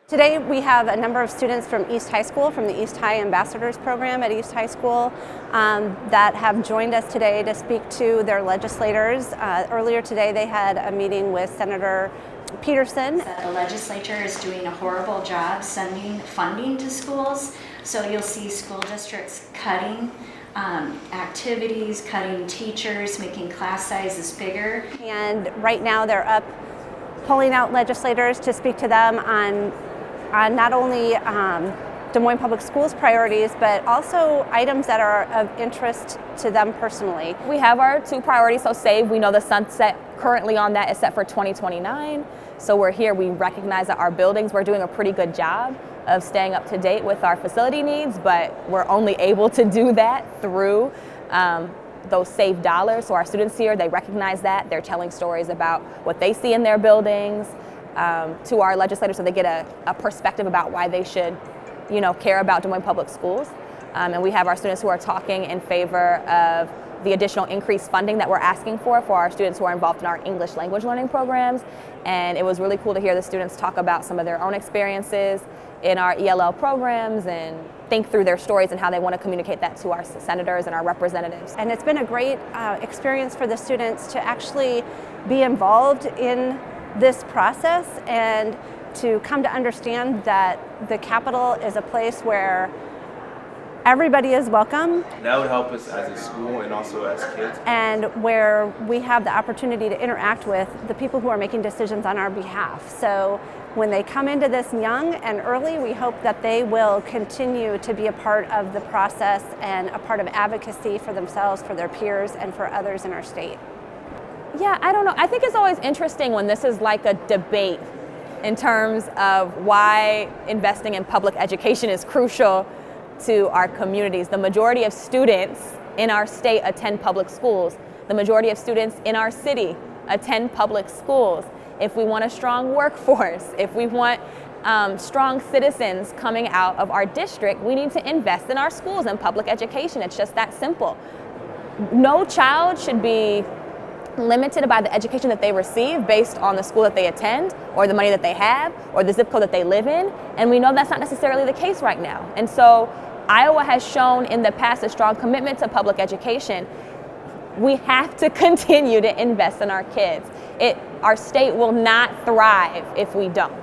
Today we have a number of students from East High School, from the East High Ambassadors Program at East High School that have joined us today to speak to their legislators. Earlier today they had a meeting with Senator Peterson. The legislature is doing a horrible job sending funding to schools, so you'll see school districts cutting activities, cutting teachers, making class sizes bigger. And right now they're up pulling out legislators to speak to them on not only Des Moines Public Schools priorities, but also items that are of interest to them personally. We have our two priorities, so SAVE, we know the sunset currently on that is set for 2029. So we're here, we recognize that our buildings, we're doing a pretty good job of staying up to date with our facility needs, but we're only able to do that through those SAVE dollars. So our students here, they recognize that. They're telling stories about what they see in their buildings to our legislators, so they get a perspective about why they should, care about Des Moines Public Schools. And we have our students who are talking in favor of the additional increased funding that we're asking for our students who are involved in our English language learning programs. And it was really cool to hear the students talk about some of their own experiences in our ELL programs and think through their stories and how they want to communicate that to our senators and our representatives. And it's been a great experience for the students to actually be involved in this process and to come to understand that the Capitol is a place where everybody is welcome. That would help us as a school and also as kids. And where we have the opportunity to interact with the people who are making decisions on our behalf. So when they come into this young and early, we hope that they will continue to be a part of the process and a part of advocacy for themselves, for their peers, and for others in our state. Yeah, I don't know. I think it's always interesting when this is like a debate in terms of why investing in public education is crucial to our communities. The majority of students in our state attend public schools. The majority of students in our city attend public schools. If we want a strong workforce, if we want strong citizens coming out of our district, we need to invest in our schools and public education. It's just that simple. No child should be limited by the education that they receive based on the school that they attend or the money that they have or the zip code that they live in. And we know that's not necessarily the case right now. And so Iowa has shown in the past a strong commitment to public education. We have to continue to invest in our kids. Our state will not thrive if we don't.